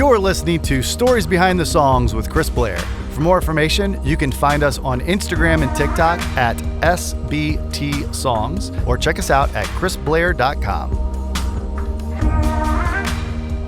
You're listening to Stories Behind the Songs with Chris Blair. For more information, you can find us on Instagram and TikTok at SBT Songs, or check us out at chrisblair.com.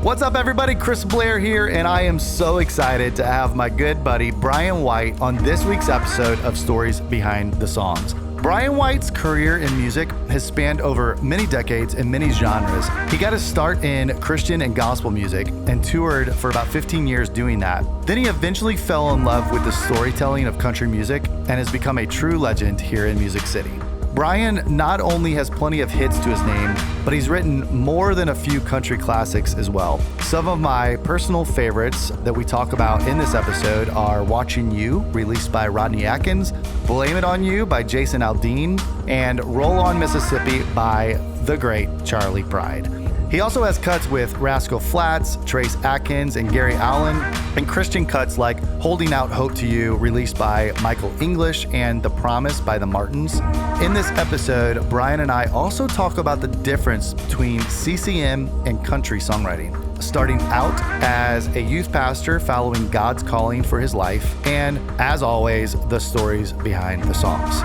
What's up, everybody? Chris Blair here, and I am so excited to have my good buddy Brian White on this week's episode of Stories Behind the Songs. Brian White's career in music has spanned over many decades and many genres. He got his start in Christian and gospel music and toured for about 15 years doing that. Then he eventually fell in love with the storytelling of country music and has become a true legend here in Music City. Brian not only has plenty of hits to his name, but he's written more than a few country classics as well. Some of my personal favorites that we talk about in this episode are Watchin' You, released by Rodney Atkins, Blame It On You by Jason Aldean, and Roll On Mississippi by the great Charley Pride. He also has cuts with Rascal Flatts, Adkins, and Gary Allan, and Christian cuts like Holding Out Hope to You, released by Michael English, and The Promise by the Martins. In this episode, Brian and I also talk about the difference between CCM and country songwriting, starting out as a youth pastor following God's calling for his life, and as always, the stories behind the songs.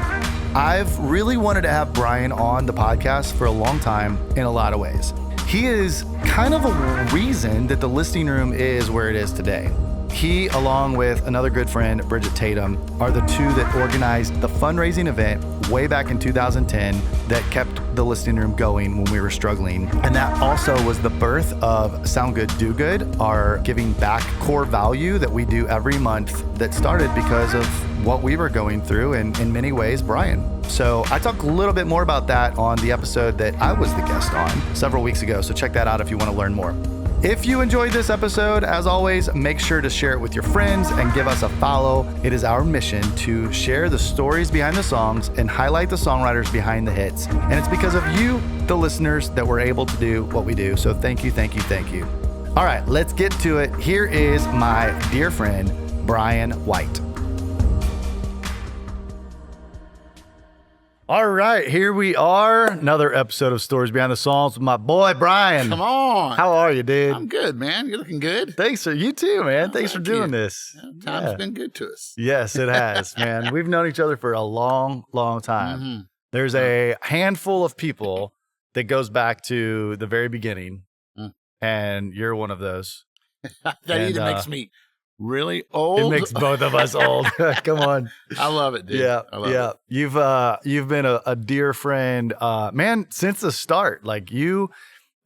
I've really wanted to have Brian on the podcast for a long time in a lot of ways. He is kind of a reason that the listening room is where it is today. He, along with another good friend, Bridget Tatum, are the two that organized the fundraising event way back in 2010 that kept the listening room going when we were struggling. And that also was the birth of Sound Good, Do Good, our giving back core value that we do every month that started because of what we were going through, and in many ways, Brian. So I talk a little bit more about that on the episode that I was the guest on several weeks ago. So check that out if you want to learn more. If you enjoyed this episode, as always, make sure to share it with your friends and give us a follow. It is our mission to share the stories behind the songs and highlight the songwriters behind the hits. And it's because of you, the listeners, that we're able to do what we do. So thank you, thank you, thank you. All right, let's get to it. Here is my dear friend, Brian White. All right, here we are. Another episode of Stories Behind the Songs with my boy, Brian. Come on. How are you, dude? I'm good, man. You're looking good. Thanks, sir. You too, man. Thanks for doing you. this. Time's been good to us. Yes, it has, man. We've known each other for a long, long time. Mm-hmm. There's a handful of people that goes back to the very beginning, and you're one of those. That either makes me really old. It makes both of us old. Come on. I love it, dude. Yeah. I love it. You've been a dear friend, man, since the start. Like you,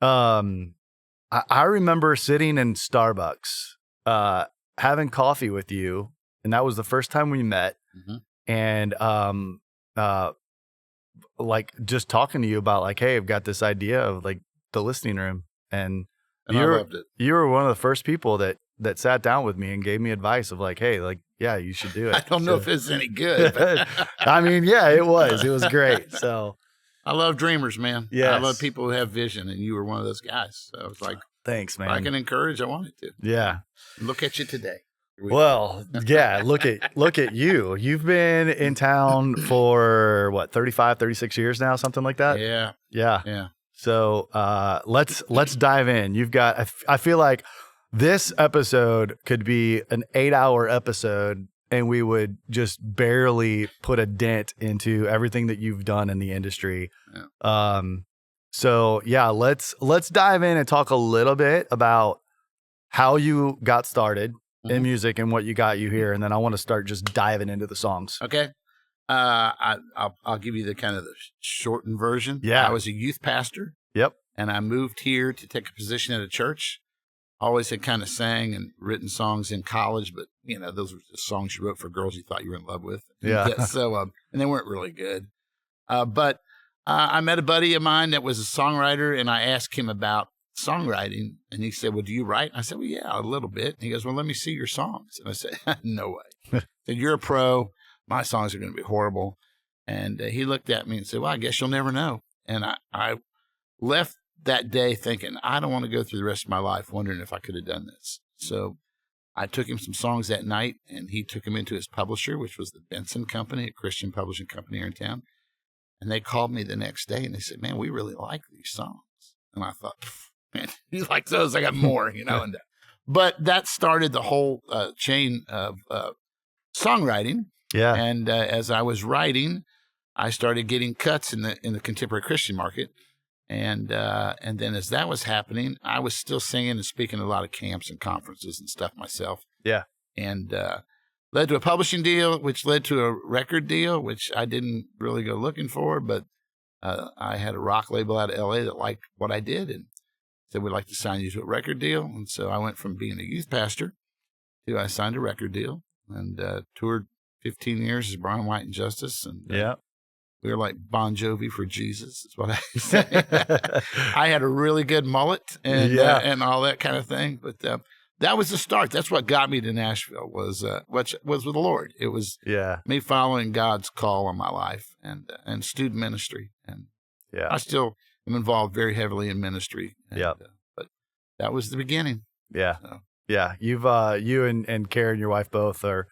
I remember sitting in Starbucks, having coffee with you, and that was the first time we met. Mm-hmm. And like just talking to you about like, hey, I've got this idea of like the listening room, and I loved it. You were one of the first people that sat down with me and gave me advice of like, hey, like, yeah, you should do it. I don't know if it's any good. But I mean, yeah, it was. It was great. So I love dreamers, man. Yes. I love people who have vision, and you were one of those guys. So it's like, thanks, man. I can encourage. I wanted to. Yeah. Look at you today. Well, yeah, look at you. You've been in town for what, 35, 36 years now, something like that? Yeah. Yeah. Yeah. So let's dive in. You've got, I feel like this episode could be an 8-hour episode, and we would just barely put a dent into everything that you've done in the industry. Yeah. So yeah, let's dive in and talk a little bit about how you got started in music and what got you here, and then I want to start just diving into the songs. Okay. I'll give you the kind of the shortened version. Yeah. I was a youth pastor. Yep. And I moved here to take a position at a church. Always had kind of sang and written songs in college, but you know, those were just songs you wrote for girls you thought you were in love with. Yeah. So, and they weren't really good. But I met a buddy of mine that was a songwriter, and I asked him about songwriting, and he said, well, do you write? I said, well, yeah, a little bit. And he goes, well, let me see your songs. And I said, no way. I said, you're a pro. My songs are going to be horrible. And he looked at me and said, well, I guess you'll never know. And I left that day thinking, I don't want to go through the rest of my life wondering if I could have done this. So I took him some songs that night, and he took them into his publisher, which was the Benson Company, a Christian publishing company here in town. And they called me the next day, and they said, man, we really like these songs. And I thought, man, he likes those. I got more, you know. And But that started the whole chain of songwriting. Yeah. And as I was writing, I started getting cuts in the contemporary Christian market. And then as that was happening, I was still singing and speaking at a lot of camps and conferences and stuff myself. Yeah. And led to a publishing deal, which led to a record deal, which I didn't really go looking for, but I had a rock label out of L.A. that liked what I did and said, we'd like to sign you to a record deal. And so I went from being a youth pastor to I signed a record deal and toured 15 years as Brian White and Justice. And we were like Bon Jovi for Jesus, is what I say. I had a really good mullet and all that kind of thing. But that was the start. That's what got me to Nashville was with the Lord. It was me following God's call on my life and student ministry. And I still am involved very heavily in ministry. And, but that was the beginning. Yeah. So. Yeah. You've you and Karen, your wife, both are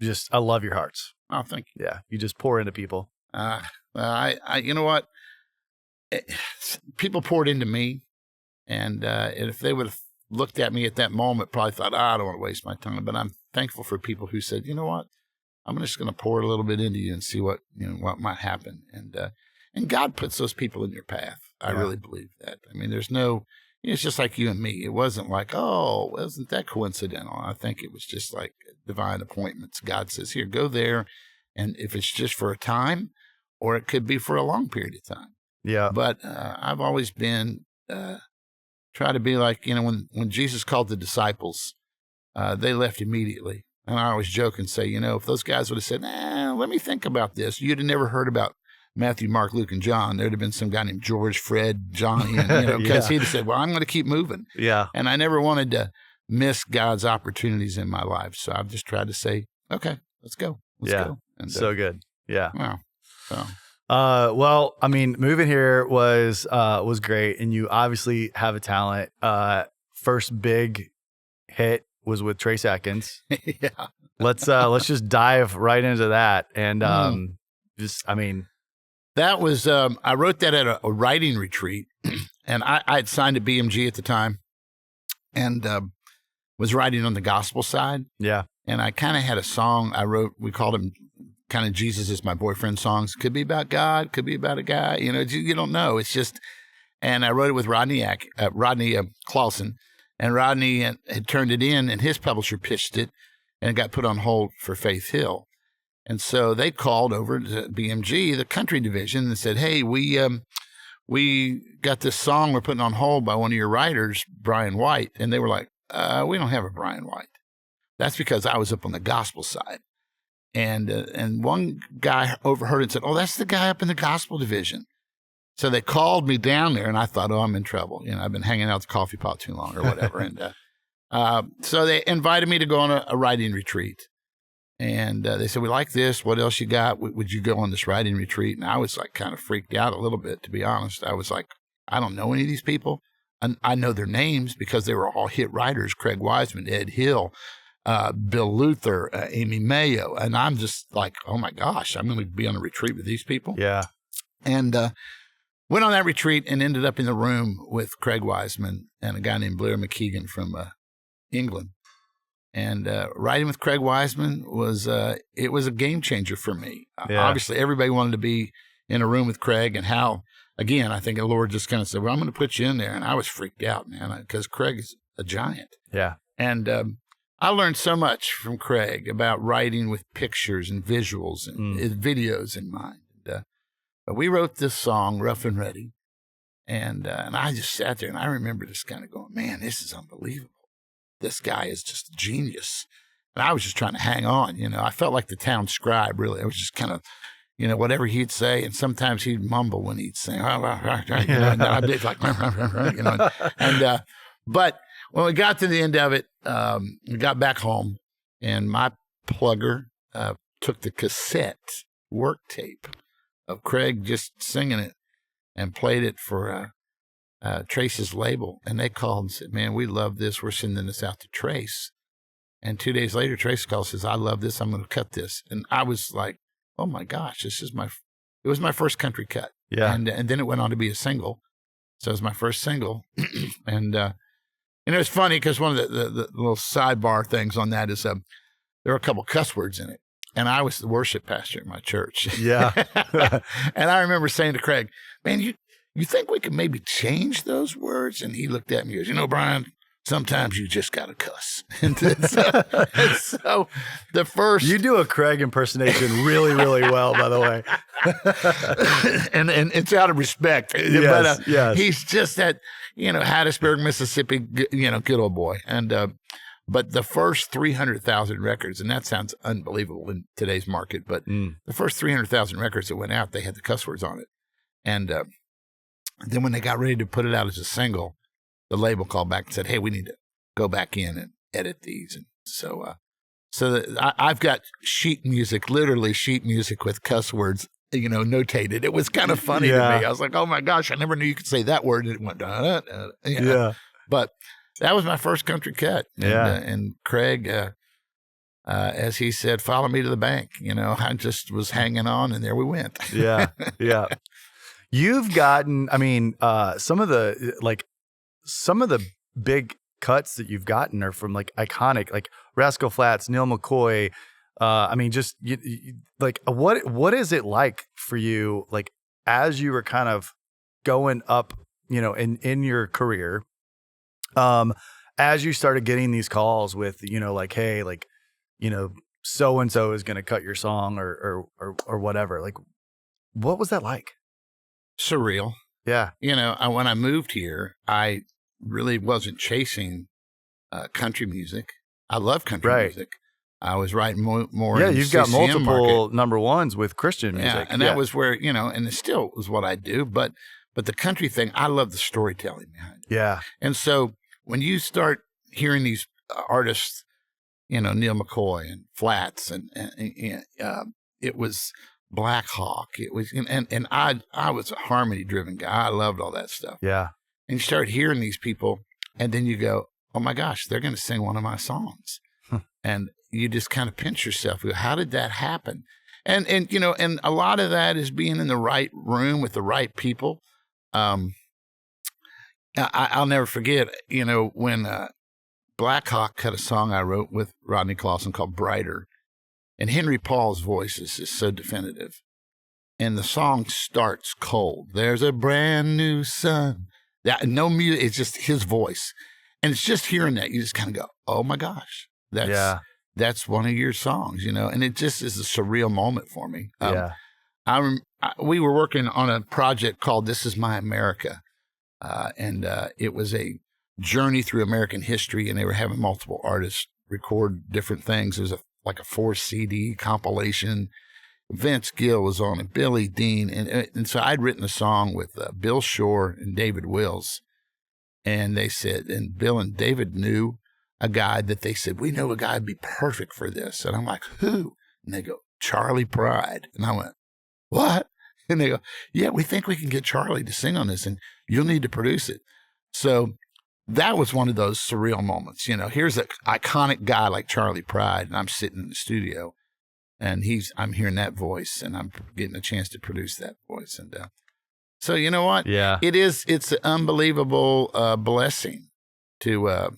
just, I love your hearts. Oh, thank you. Yeah. You just pour into people. I you know what? People poured into me. And if they would have looked at me at that moment, probably thought, I don't want to waste my time. But I'm thankful for people who said, you know what? I'm just going to pour a little bit into you and see what might happen. And God puts those people in your path. I really believe that. I mean, there's no, it's just like you and me. It wasn't like, oh, wasn't that coincidental? I think it was just like divine appointments. God says, here, go there. And if it's just for a time, or it could be for a long period of time. Yeah. But I've always been, try to be like, when Jesus called the disciples, they left immediately. And I always joke and say, if those guys would have said, let me think about this, you'd have never heard about Matthew, Mark, Luke, and John. There'd have been some guy named George, Fred, Johnny, because he'd have said, well, I'm going to keep moving. Yeah. And I never wanted to miss God's opportunities in my life. So I've just tried to say, okay, let's go. Let's go. And, so good. Yeah. Wow. So. Well, I mean, moving here was great. And you obviously have a talent. First big hit was with Trace Adkins. Yeah. Let's just dive right into that. And, that was, I wrote that at a writing retreat and I had signed to BMG at the time and, was writing on the gospel side. Yeah. And I kind of had a song I wrote, we called him kind of Jesus is my boyfriend songs. Could be about God, could be about a guy, you don't know. It's just, and I wrote it with Rodney Clausen, and Rodney had turned it in and his publisher pitched it and it got put on hold for Faith Hill. And so they called over to BMG, the country division, and said, hey, we got this song we're putting on hold by one of your writers, Brian White. And they were like, we don't have a Brian White. That's because I was up on the gospel side. And one guy overheard it and said, oh, that's the guy up in the gospel division. So they called me down there and I thought, oh, I'm in trouble. I've been hanging out at the coffee pot too long or whatever. And so they invited me to go on a writing retreat. And they said, we like this. What else you got? Would you go on this writing retreat? And I was like kind of freaked out a little bit, to be honest. I was like, I don't know any of these people. And I know their names because they were all hit writers, Craig Wiseman, Ed Hill, Bill Luther, Amy Mayo. And I'm just like, oh my gosh, I'm going to be on a retreat with these people. Yeah. And went on that retreat and ended up in the room with Craig Wiseman and a guy named Blair McKeegan from England. And writing with Craig Wiseman was it was a game changer for me. Obviously, everybody wanted to be in a room with Craig, and how, again, I think the Lord just kind of said, well, I'm going to put you in there. And I was freaked out, man, because Craig is a giant. Yeah. And I learned so much from Craig about writing with pictures and visuals and videos in mind. But we wrote this song, Rough and Ready, and I just sat there, and I remember just kind of going, man, this is unbelievable. This guy is just a genius. And I was just trying to hang on, I felt like the town scribe, really. I was just kind of, whatever he'd say, and sometimes he'd mumble when he'd sing, and I'd be like, but when we got to the end of it, we got back home, and my plugger took the cassette work tape of Craig just singing it and played it for Trace's label, and they called and said, man, we love this. We're sending this out to Trace. And 2 days later, Trace calls, says, I love this. I'm going to cut this. And I was like, oh my gosh, it was my first country cut. Yeah. And then it went on to be a single. So it was my first single. And And it was funny because one of the little sidebar things on that is there were a couple cuss words in it. And I was the worship pastor at my church. Yeah. And I remember saying to Craig, man, you think we could maybe change those words? And he looked at me and goes, Brian, sometimes you just got to cuss. And so the first... You do a Craig impersonation really, really well, by the way. and it's out of respect. Yes, but yes. He's just that, Hattiesburg, Mississippi, good old boy. And but the first 300,000 records, and that sounds unbelievable in today's market, but the first 300,000 records that went out, they had the cuss words on it. And then when they got ready to put it out as a single, the label called back and said, hey, we need to go back in and edit these. And so I've got literally sheet music with cuss words, notated. It was kind of funny to me. I was like, oh my gosh, I never knew you could say that word. And it went, yeah. But that was my first country cut. And Craig, as he said, follow me to the bank. I just was hanging on, and there we went. Yeah. You've gotten, some of the big cuts that you've gotten are from like iconic, like Rascal Flatts, Neil McCoy. What is it like for you, like as you were kind of going up, in your career? As you started getting these calls with, like, hey, like, so-and-so is going to cut your song or whatever. Like, what was that like? Surreal. Yeah. When I moved here, I really wasn't chasing country music. I love country music. I was writing more. Yeah, you've got multiple number ones with Christian music. Yeah, and that was where, and it still was what I do. But the country thing, I love the storytelling behind it. Yeah. And so when you start hearing these artists, Neil McCoy and Flats, and it was Black Hawk. It was, and I was a harmony driven guy. I loved all that stuff. Yeah. And you start hearing these people, and then you go, oh my gosh, they're going to sing one of my songs. And you just kind of pinch yourself. How did that happen? And a lot of that is being in the right room with the right people. I'll never forget, when Black Hawk cut a song I wrote with Rodney Clawson called Brighter. And Henry Paul's voice is just so definitive. And the song starts cold. There's a brand new sun. No music, it's just his voice. And it's just hearing that, you just kind of go, oh my gosh, that's one of your songs, and it just is a surreal moment for me. We were working on a project called This Is My America. And it was a journey through American history, and they were having multiple artists record different things. It was like a 4-CD compilation. Vince Gill was on it, Billy Dean. And so I'd written a song with Bill Shore and David Wills. And they said, and Bill and David knew a guy that they said, we know a guy would be perfect for this. And I'm like, who? And they go, Charley Pride. And I went, what? And they go, yeah, we think we can get Charley to sing on this, and you'll need to produce it. So that was one of those surreal moments. Here's an iconic guy like Charley Pride, and I'm sitting in the studio, and I'm hearing that voice, and I'm getting a chance to produce that voice. And so you know what? Yeah, it's an unbelievable blessing to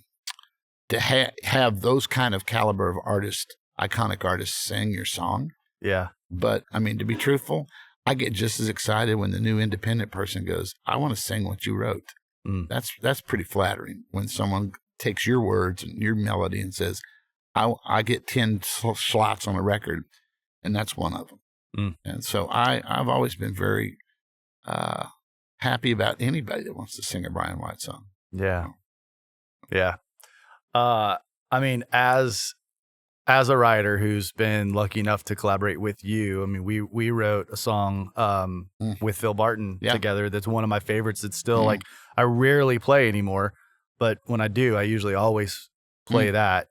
have those kind of caliber of artists, iconic artists, sing your song. Yeah. But to be truthful, I get just as excited when the new independent person goes, I want to sing what you wrote. That's pretty flattering when someone takes your words and your melody and says, I get 10 slots on a record, and that's one of them. And so I've always been very happy about anybody that wants to sing a Brian White song. Yeah. Yeah. As a writer who's been lucky enough to collaborate with you, we wrote a song with Phil Barton together. That's one of my favorites. It's still like I rarely play anymore, but when I do, I usually always play that.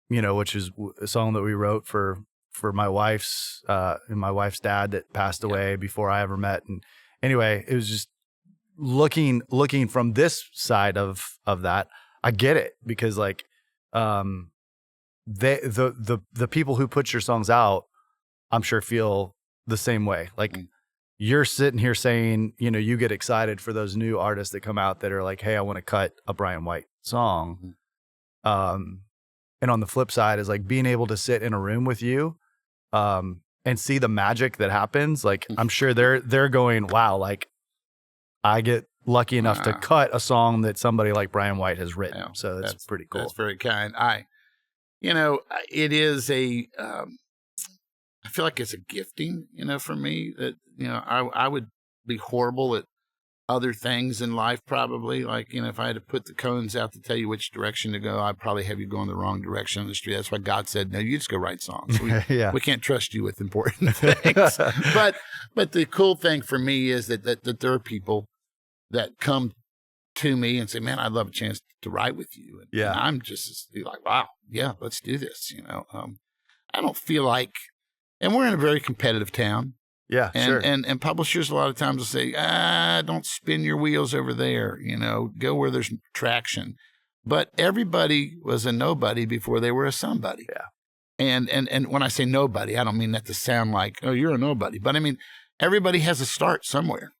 Which is a song that we wrote for my wife's dad that passed away before I ever met. And anyway, it was just looking from this side of that. I get it, because like the people who put your songs out, I'm sure feel the same way. Like you're sitting here saying, you know, you get excited for those new artists that come out that are like, hey, I want to cut a Brian White song. And on the flip side is like being able to sit in a room with you and see the magic that happens. Like, I'm sure they're going, wow, like I get lucky enough to cut a song that somebody like Brian White has written. Yeah, so that's pretty cool. That's very kind. It is I feel like it's a gifting, you know, for me that, you know, I would be horrible at other things in life probably. Like, you know, if I had to put the cones out to tell you which direction to go, I'd probably have you going the wrong direction on the street. That's why God said, no, you just go write songs. We can't trust you with important things. But the cool thing for me is that there are people that come to me and say, man, I'd love a chance to write with you. And I'm just like, wow, yeah, let's do this. You know, I don't feel like, and we're in a very competitive town. Yeah, sure. And publishers a lot of times will say, don't spin your wheels over there. You know, go where there's traction. But everybody was a nobody before they were a somebody. Yeah. And when I say nobody, I don't mean that to sound like, oh, you're a nobody. But I mean, everybody has a start somewhere.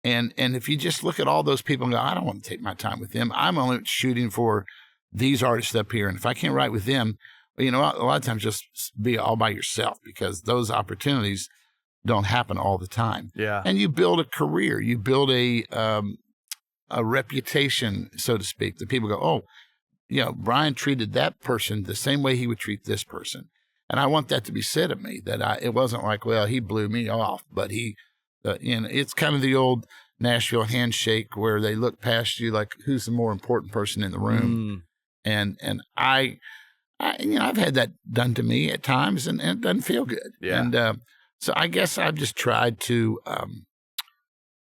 And if you just look at all those people and go, I don't want to take my time with them. I'm only shooting for these artists up here. And if I can't write with them, you know, a lot of times just be all by yourself because those opportunities don't happen all the time. Yeah. And you build a career, you build a reputation, so to speak, that people go, oh, you know, Brian treated that person the same way he would treat this person. And I want that to be said of me, that it wasn't like, well, he blew me off, but you know, it's kind of the old Nashville handshake where they look past you like, who's the more important person in the room? And I, you know, I've had that done to me at times and it doesn't feel good. Yeah. And, so I guess I've just tried to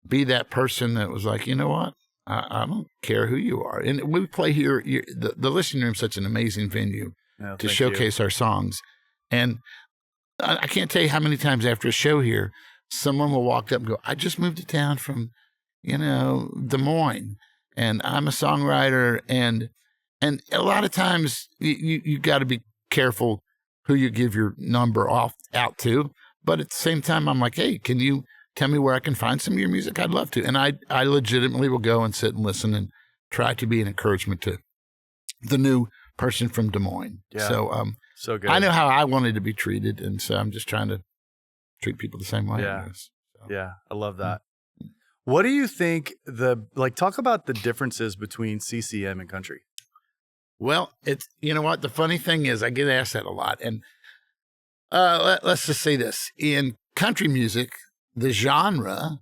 be that person that was like, you know what? I don't care who you are. And we play here. The listening room is such an amazing venue to showcase our songs. And I can't tell you how many times after a show here, someone will walk up and go, I just moved to town from, you know, Des Moines, and I'm a songwriter. And a lot of times you got to be careful who you give your number out to. But at the same time, I'm like, hey, can you tell me where I can find some of your music? I'd love to. And I legitimately will go and sit and listen and try to be an encouragement to the new person from Des Moines. Yeah. So good. I know how I wanted to be treated. And so I'm just trying to treat people the same way. Yeah. I guess. So. Yeah. I love that. What do you think talk about the differences between CCM and country? Well, you know what? The funny thing is I get asked that a lot. And let's just say this. In country music, the genre,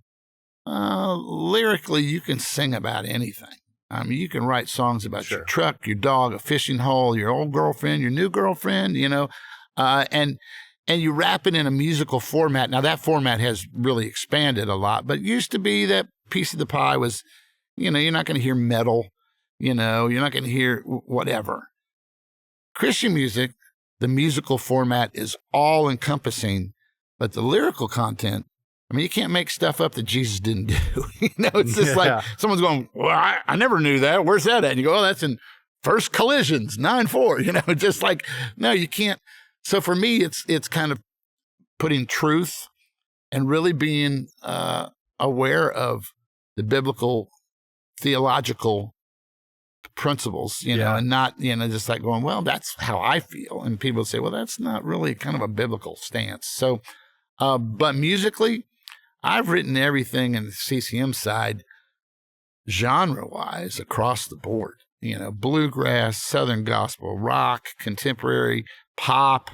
lyrically, you can sing about anything. I mean, you can write songs about your truck, your dog, a fishing hole, your old girlfriend, your new girlfriend, you know, and you wrap it in a musical format. Now, that format has really expanded a lot, but it used to be that piece of the pie was, you know, you're not going to hear metal, you know, you're not going to hear whatever. Christian music, the musical format is all encompassing, but the lyrical content, I mean, you can't make stuff up that Jesus didn't do. You know, it's just like someone's going, well, I never knew that. Where's that at? And you go, oh, that's in First Collisions 9:4. You know, just like, no, you can't. So for me, it's kind of putting truth and really being aware of the biblical theological principles, you know, and not, you know, just like going, well, that's how I feel. And people say, well, that's not really kind of a biblical stance. So, but musically, I've written everything in the CCM side, genre-wise, across the board. You know, bluegrass, Southern gospel, rock, contemporary, pop.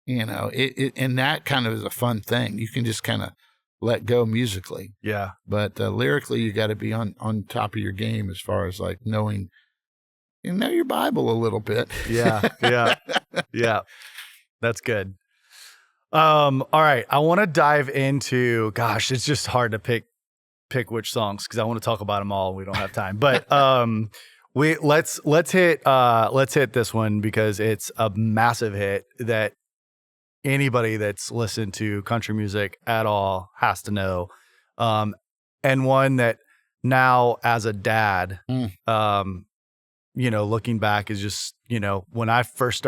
You know, and that kind of is a fun thing. You can just kind of let go musically. Yeah. But lyrically, you got to be on top of your game as far as like knowing, you know, your Bible a little bit. Yeah. Yeah. That's good. All right. I want to dive into, gosh, it's just hard to pick which songs because I want to talk about them all. We don't have time, but let's hit this one because it's a massive hit that anybody that's listened to country music at all has to know. And one that now as a dad, you know, looking back is just, you know, when I first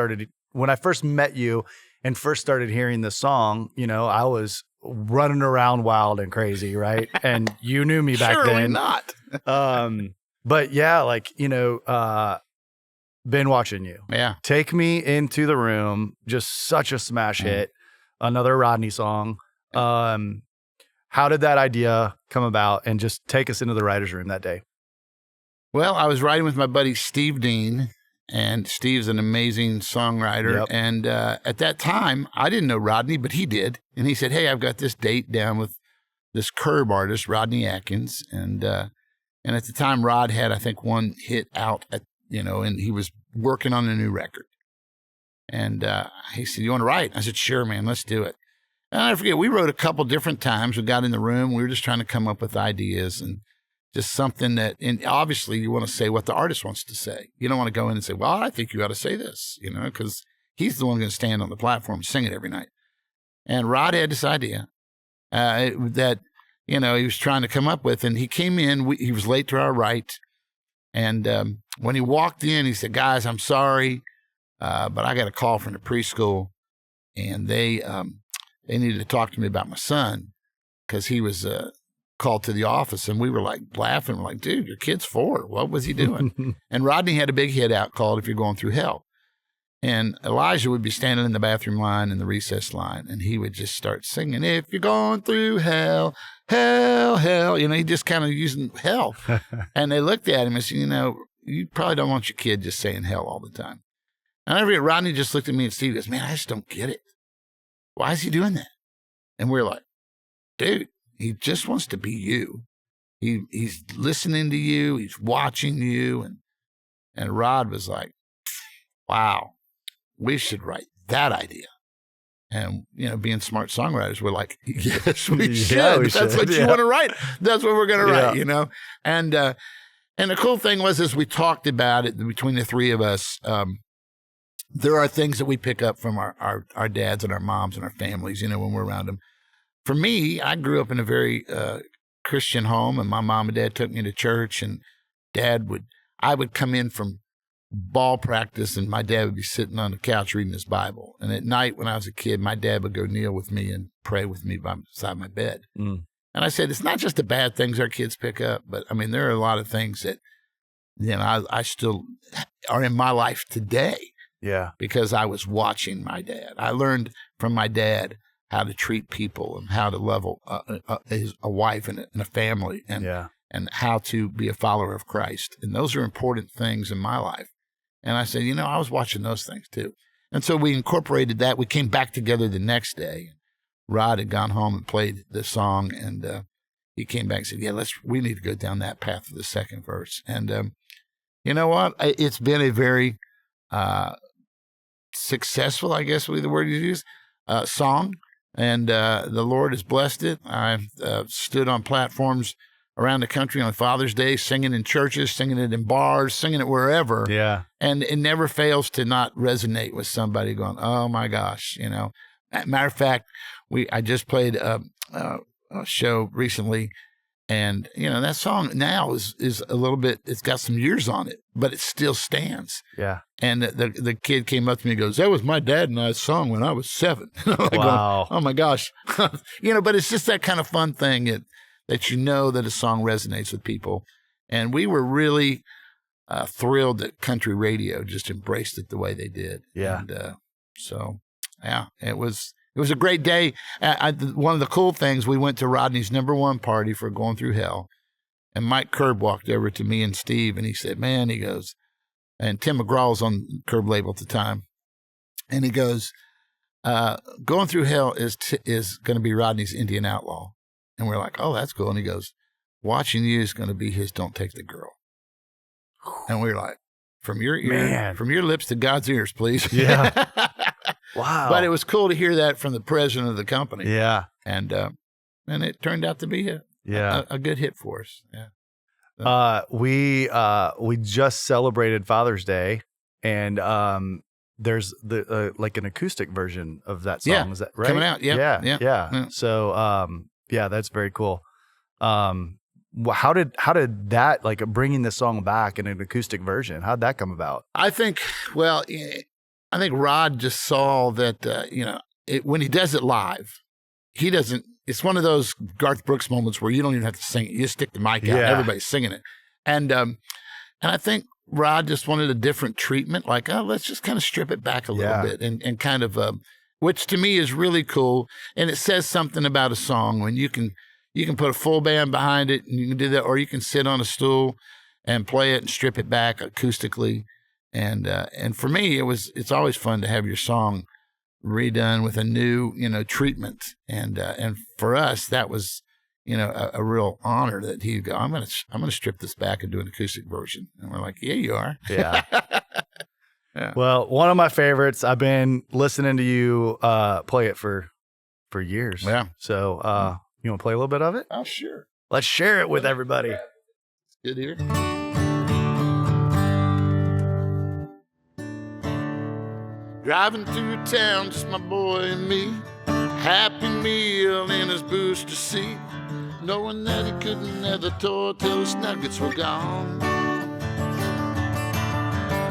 met you and first started hearing the song, you know, I was running around wild and crazy, right? And you knew me back Surely then. not. But yeah, like, been watching you. Yeah. Take Me Into the Room, just such a smash hit. Another Rodney song. How did that idea come about? And just take us into the writer's room that day. Well, I was writing with my buddy Steve Dean, and Steve's an amazing songwriter. Yep. And at that time, I didn't know Rodney, but he did. And he said, hey, I've got this date down with this curb artist, Rodney Atkins. And at the time, Rod had, I think, one hit out, and he was working on a new record. And he said, you want to write? I said, sure, man, let's do it. And I forget, we wrote a couple different times. We got in the room. We were just trying to come up with ideas and just something that, and obviously you want to say what the artist wants to say. You don't want to go in and say, well, I think you ought to say this, because he's the one going to stand on the platform and sing it every night. And Rod had this idea that, he was trying to come up with, and he came in, he was late to our write. And when he walked in, he said, guys, I'm sorry, but I got a call from the preschool, and they needed to talk to me about my son because he was called to the office. And we were like laughing. We're like, dude, your kid's 4. What was he doing? And Rodney had a big hit out called If You're Going Through Hell. And Elijah would be standing in the bathroom line in the recess line, and he would just start singing, if you're going through hell, hell, hell. He just kind of using hell. And they looked at him and said, you probably don't want your kid just saying hell all the time. And I remember Rodney just looked at me and Steve goes, man, I just don't get it. Why is he doing that? And we're like, dude, he just wants to be you. He's listening to you. He's watching you. And Rod was like, wow, we should write that idea. And, being smart songwriters, we're like, yes, we should. Yeah, we That's should. what you want to write. That's what we're going to write, And the cool thing was, as we talked about it between the three of us, there are things that we pick up from our dads and our moms and our families, when we're around them. For me, I grew up in a very Christian home, and my mom and dad took me to church, and I would come in from ball practice, and my dad would be sitting on the couch reading his Bible. And at night when I was a kid, my dad would go kneel with me and pray with me beside my bed. And I said, it's not just the bad things our kids pick up, but I mean, there are a lot of things that, I still are in my life today. Yeah. Because I was watching my dad. I learned from my dad how to treat people and how to level a wife and a family and how to be a follower of Christ. And those are important things in my life. And I said, I was watching those things too. And so we incorporated that. We came back together the next day. Rod had gone home and played the song, and he came back and said, yeah, we need to go down that path for the second verse. And you know what? It's been a very successful, I guess would be the word you use, song. And the Lord has blessed it. I've stood on platforms around the country on Father's Day, singing in churches, singing it in bars, singing it wherever. Yeah. And it never fails to not resonate with somebody going, oh my gosh, Matter of fact, I just played a show recently, and that song now is a little bit, it's got some years on it, but it still stands. Yeah. And the kid came up to me and goes, that was my dad and I's song when I was 7. Wow. Going, oh my gosh. But it's just that kind of fun thing that that a song resonates with people. And we were really thrilled that country radio just embraced it the way they did. Yeah. And so, yeah, it was a great day. One of the cool things, we went to Rodney's #1 party for Going Through Hell. And Mike Curb walked over to me and Steve, and he said, man, he goes, and Tim McGraw was on Curb label at the time. And he goes, Going Through Hell is going to be Rodney's Indian Outlaw. And we're like, oh, that's cool. And he goes, Watching You is going to be his Don't Take the Girl. And we were like, from your lips to God's ears, please. Yeah. Wow. But it was cool to hear that from the president of the company. Yeah. And it turned out to be a good hit for us. Yeah. We just celebrated Father's Day, and there's like an acoustic version of that song. Yeah. Is that right? Coming out. Yeah. Yeah. So that's very cool. How did that, like, bringing the song back in an acoustic version, how'd that come about? I think Rod just saw that, when he does it live, he doesn't. It's one of those Garth Brooks moments where you don't even have to sing it. You just stick the mic out. Yeah. Everybody's singing it. And I think Rod just wanted a different treatment. Like, oh, let's just kind of strip it back a little bit and kind of, which to me is really cool. And it says something about a song when you can put a full band behind it and you can do that, or you can sit on a stool and play it and strip it back acoustically. And for me, it's always fun to have your song redone with a new, treatment. And for us, that was, a real honor that he'd go, I'm gonna strip this back and do an acoustic version. And we're like, yeah, you are. Yeah. Yeah. Well, one of my favorites. I've been listening to you play it for years. Yeah. So you want to play a little bit of it? Oh, sure. Let's share it with everybody. It's good here. Driving through town, just my boy and me. Happy Meal in his booster seat, knowing that he couldn't have the toy till his nuggets were gone.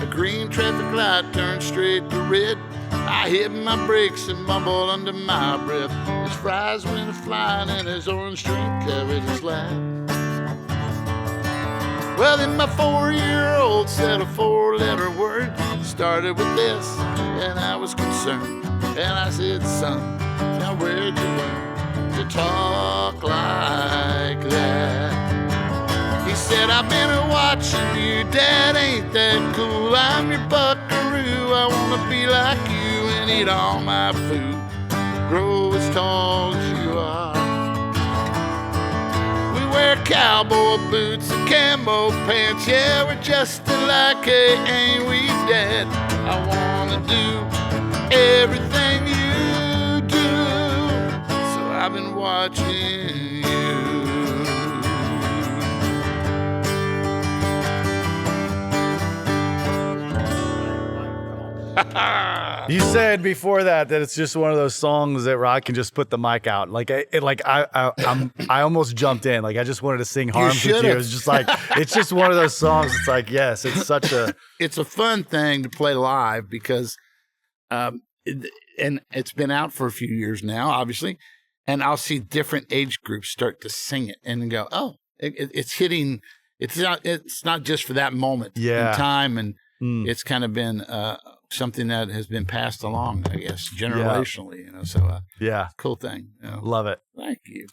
A green traffic light turned straight to red. I hit my brakes and mumbled under my breath. His fries went flying and his orange drink covered his lap. Well, then my 4-year-old said a 4-letter word. Started with this, and I was concerned. And I said, son, now where'd you learn to talk like that? He said, I've been watching you, Dad, ain't that cool? I'm your buckaroo, I wanna be like you and eat all my food, grow as tall as you are. We wear cowboy boots and camo pants, yeah, we're just alike, ain't we, Dad? I wanna do everything you do, so I've been watching you. You said before that it's just one of those songs that Rod can just put the mic out. Like I almost jumped in. Like I just wanted to sing harms with you. It was just like it's just one of those songs. It's like yes, it's such a. It's a fun thing to play live because, and it's been out for a few years now, obviously, and I'll see different age groups start to sing it and go, oh, it's hitting. It's not just for that moment in time, and it's kind of been something that has been passed along, I guess, generationally. So cool thing. Love it. Thank you.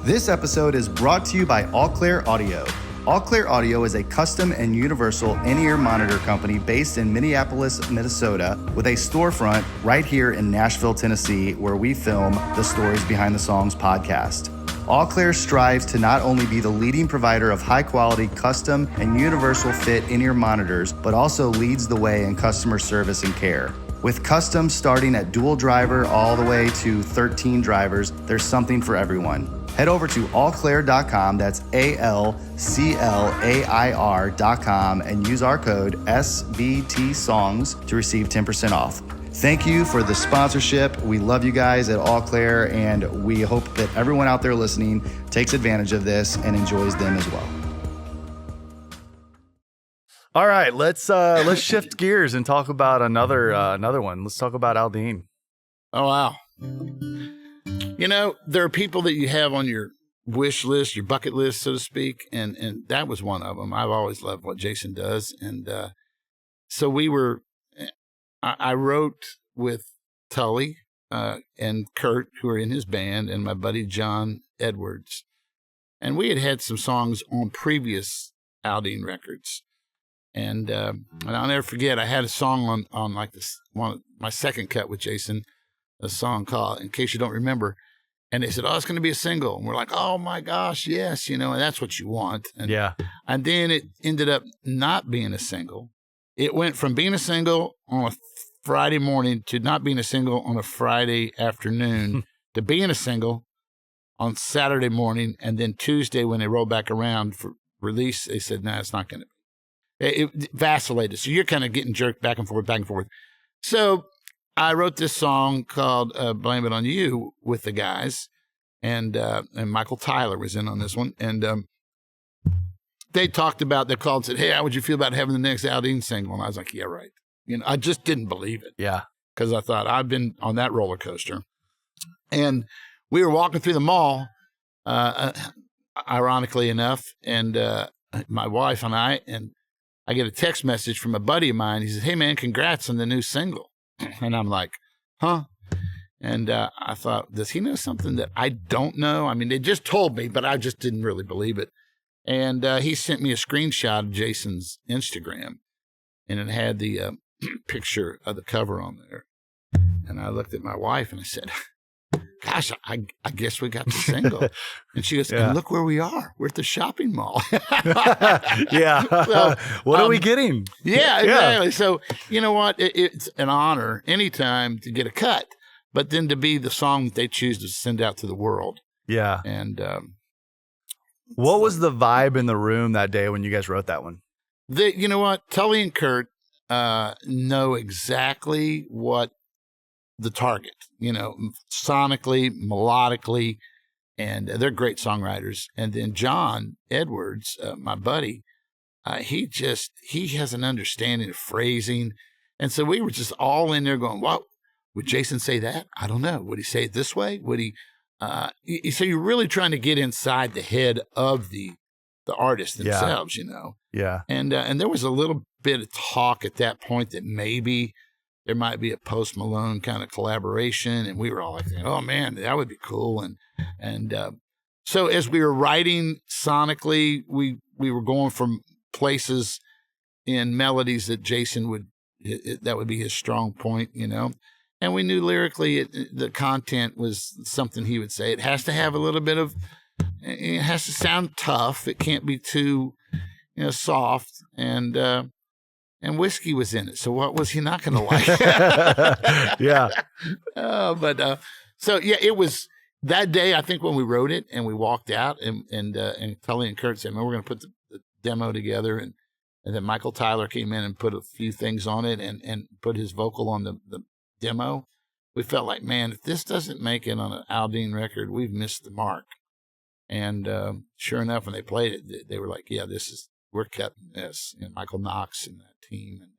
This episode is brought to you by All Clear Audio. All Clear Audio is a custom and universal in-ear monitor company based in Minneapolis, Minnesota, with a storefront right here in Nashville, Tennessee, where we film the Stories Behind the Songs podcast. All Clear strives to not only be the leading provider of high-quality, custom, and universal fit in-ear monitors, but also leads the way in customer service and care. With custom starting at dual driver all the way to 13 drivers, there's something for everyone. Head over to allclair.com, that's ALCLAIR.com, and use our code SBTSongs to receive 10% off. Thank you for the sponsorship. We love you guys at All Clear, and we hope that everyone out there listening takes advantage of this and enjoys them as well. All right, let's shift gears and talk about another one. Let's talk about Aldean. Oh, wow. There are people that you have on your wish list, your bucket list, so to speak, and that was one of them. I've always loved what Jason does, and so I wrote with Tully and Kurt, who are in his band, and my buddy John Edwards, and we had some songs on previous Aldean records, and I'll never forget. I had a song on like this one, my second cut with Jason, a song called "In Case You Don't Remember." And they said, oh, it's going to be a single. And we're like, oh, my gosh, yes, and that's what you want. And, and then it ended up not being a single. It went from being a single on a Friday morning to not being a single on a Friday afternoon to being a single on Saturday morning. And then Tuesday, when they rolled back around for release, they said, no, it's not going to be. It vacillated. So you're kind of getting jerked back and forth. So I wrote this song called Blame It On You with the guys, and Michael Tyler was in on this one. And they talked about, they called and said, hey, how would you feel about having the next Aldean single? And I was like, yeah, right. I just didn't believe it. Yeah. because I thought I've been on that roller coaster. And we were walking through the mall, ironically enough, and my wife and I get a text message from a buddy of mine. He says, "Hey, man, congrats on the new single." And I'm like, huh? And I thought, does he know something that I don't know? I mean, they just told me, but I just didn't really believe it. And he sent me a screenshot of Jason's Instagram, and it had the picture of the cover on there. And I looked at my wife and I said, "Gosh, I guess we got the single." And she goes, "And look where we are. We're at the shopping mall." Yeah. So, what are we getting? Yeah, exactly. So, you know what? It's an honor anytime to get a cut, but then to be the song that they choose to send out to the world. Yeah. And what was the vibe in the room that day when you guys wrote that one? You know what? Tully and Kurt know exactly what the target, you know, sonically, melodically, and they're great songwriters. And then John Edwards, my buddy, he has an understanding of phrasing. And so we were just all in there going, "What would Jason say that? I don't know. Would he say it this way? Would he?" So you're really trying to get inside the head of the artists themselves, you know? Yeah. And there was a little bit of talk at that point that maybe there might be a Post Malone kind of collaboration. And we were all like, "Oh man, that would be cool." And so as we were writing sonically, we were going from places in melodies that Jason that would be his strong point, you know? And we knew lyrically the content was something he would say. It has to have a little bit of, it has to sound tough. It can't be too, you know, soft. And whiskey was in it. So what was he not going to like? Yeah. So yeah, it was that day, I think, when we wrote it and we walked out and Tully and Kurt said, "Man, we're going to put the demo together." And then Michael Tyler came in and put a few things on it and put his vocal on the demo. We felt like, man, if this doesn't make it on an Aldean record, we've missed the mark. And sure enough, when they played it, they were like, "Yeah, we're cutting this." And Michael Knox and that team. And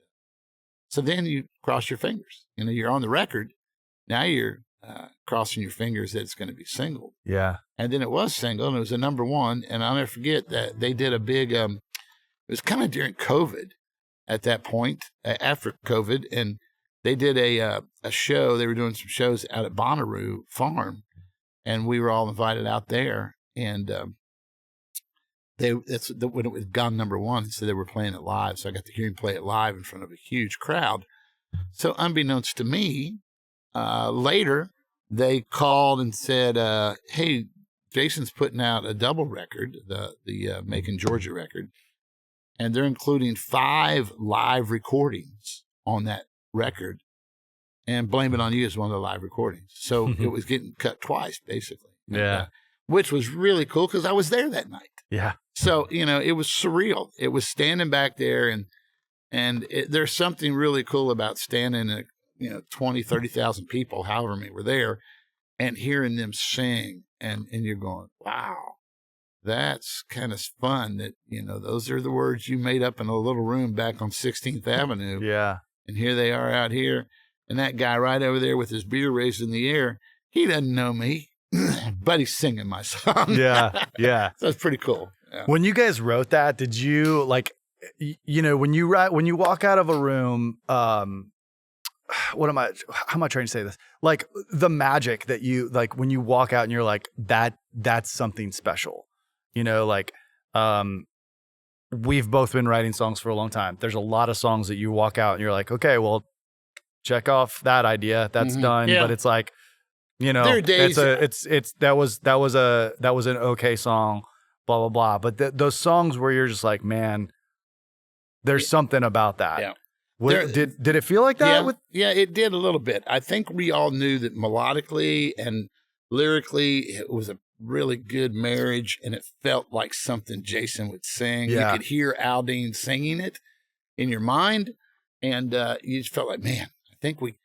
so then you cross your fingers. You know, you're on the record. Now you're crossing your fingers that it's going to be single. Yeah. And then it was single, and it was a #1. And I'll never forget that they did a big, it was kind of during COVID at that point, after COVID. And they did a show. They were doing some shows out at Bonnaroo Farm. And we were all invited out there. And when it was gone #1, so they were playing it live. So I got to hear him play it live in front of a huge crowd. So unbeknownst to me, later they called and said, "Hey, Jason's putting out a double record, the Macon, Georgia record, and they're including 5 live recordings on that record, and Blame It On You is one of the live recordings." So it was getting cut twice, basically. Yeah. Which was really cool because I was there that night. Yeah. So, you know, it was surreal. It was standing back there and there's something really cool about standing at, 20, 30,000 people, however many were there, and hearing them sing. And you're going, wow, that's kind of fun that, those are the words you made up in a little room back on 16th Avenue. Yeah. And here they are out here. And that guy right over there with his beer raised in the air, he doesn't know me, but he's singing my song. Yeah. Yeah. So it's pretty cool. Yeah. When you guys wrote that, did you when you walk out of a room, how am I trying to say this? Like the magic that you, like when you walk out and you're like, that's something special, we've both been writing songs for a long time. There's a lot of songs that you walk out and you're like, okay, well, check off that idea. That's done. Yeah. But it's like, there are days that was an okay song, blah, blah, blah. But those songs where you're just like, man, there's something about that. Yeah. Did it feel like that? Yeah, it did a little bit. I think we all knew that melodically and lyrically, it was a really good marriage, and it felt like something Jason would sing. Yeah. You could hear Aldean singing it in your mind, and you just felt like, man, I think we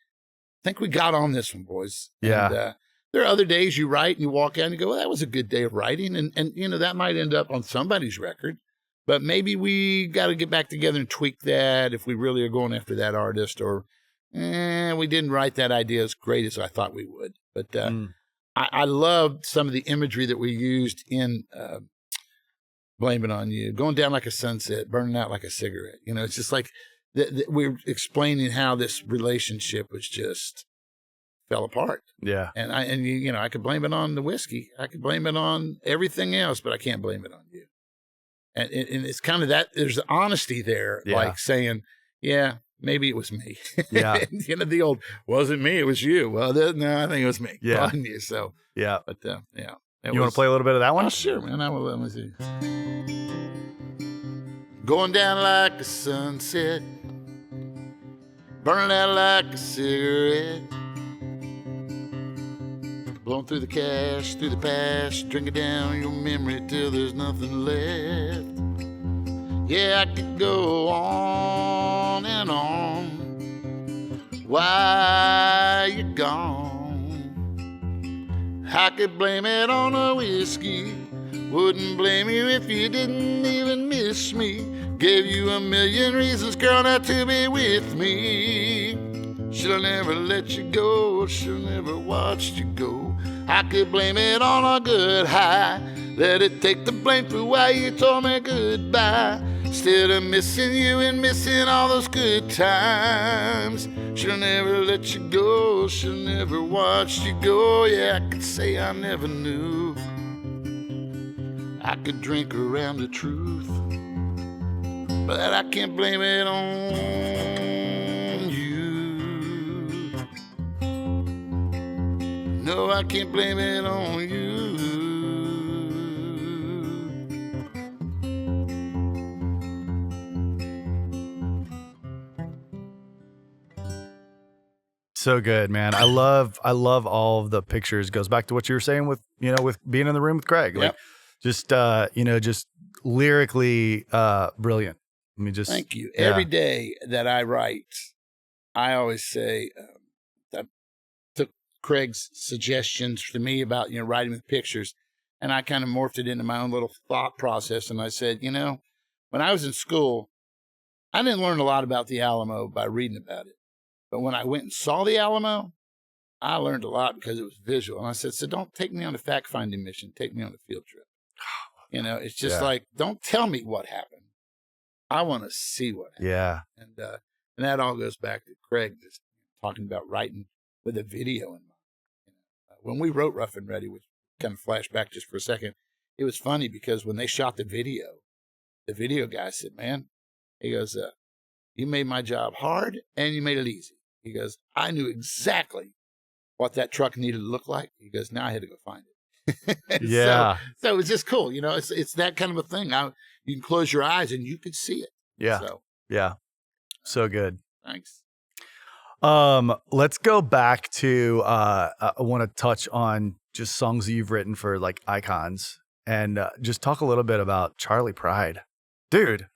got on this one, boys. Yeah. And, there are other days you write and you walk out and you go, well, that was a good day of writing. And that might end up on somebody's record, but maybe we got to get back together and tweak that if we really are going after that artist, or we didn't write that idea as great as I thought we would. But I loved some of the imagery that we used in Blame It On You, going down like a sunset, burning out like a cigarette. You know, it's just like we're explaining how this relationship was just fell apart. Yeah. And I could blame it on the whiskey. I could blame it on everything else, but I can't blame it on you. And it's kind of that, there's honesty there, like saying, yeah, maybe it was me. Yeah. You know, the old, wasn't me, it was you. Well, no, I think it was me. Yeah. On you. So, yeah. But, yeah. You want to play a little bit of that one? Oh, sure, man. Let me see. Going down like a sunset, burning out like a cigarette, blowing through the cash, through the past, drinking down your memory till there's nothing left. Yeah, I could go on and on. Why you gone? I could blame it on a whiskey. Wouldn't blame you if you didn't even miss me. Gave you a million reasons, girl, not to be with me. Should've never let you go, should've never watched you go. I could blame it on a good high. Let it take the blame for why you told me goodbye. Instead of missing you and missing all those good times. Should've never let you go, should've never watched you go. Yeah, I could say I never knew. I could drink around the truth, but I can't blame it on you. No, I can't blame it on you. So good, man. I love all of the pictures. Goes back to what you were saying with being in the room with Craig. Like, just lyrically brilliant. I mean, just thank you. Yeah. Every day that I write, I always say I took Craig's suggestions to me about writing with pictures, and I kind of morphed it into my own little thought process. And I said, when I was in school, I didn't learn a lot about the Alamo by reading about it, but when I went and saw the Alamo, I learned a lot because it was visual. And I said, so don't take me on a fact-finding mission. Take me on a field trip. It's just like, don't tell me what happened. I want to see what happened. Yeah. And that all goes back to Craig just talking about writing with a video in mind. When we wrote Rough and Ready, which kind of flash back just for a second, it was funny because when they shot the video guy said, man, he goes, you made my job hard and you made it easy. He goes, I knew exactly what that truck needed to look like. He goes, now I had to go find it. Yeah. So it was just cool. It's that kind of a thing. Now you can close your eyes and you could see it. Yeah. So, yeah. So good. Thanks. Let's go back to, I want to touch on just songs that you've written for like icons and just talk a little bit about Charley Pride. Dude.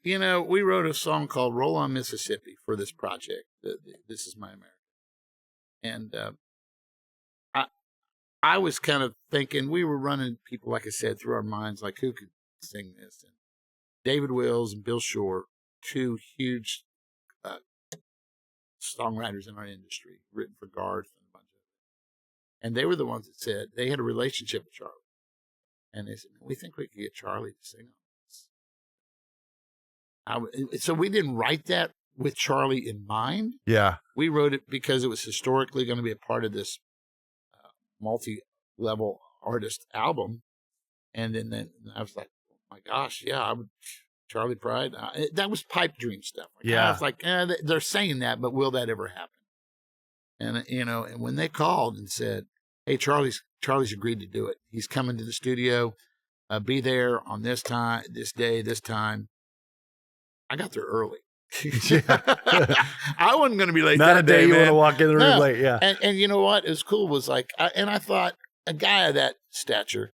We wrote a song called Roll on Mississippi for this project. This Is My America. And, I was kind of thinking, we were running people, like I said, through our minds, like who could sing this? And David Wills and Bill Shore, two huge songwriters in our industry, written for Garth and a bunch of them. And they were the ones that said they had a relationship with Charley. And they said, we think we could get Charley to sing on this. So we didn't write that with Charley in mind. Yeah. We wrote it because it was historically going to be a part of this multi-level artist album. And then I was like, oh my gosh, yeah, Charley Pride. That was pipe dream stuff. I was like, they're saying that, but will that ever happen? And, and when they called and said, hey, Charley's agreed to do it. He's coming to the studio, be there on this time, this day, this time. I got there early. I wasn't going to be late. Not a day you want to walk in the room late. Yeah. And you know what? It was cool. Was like, I thought a guy of that stature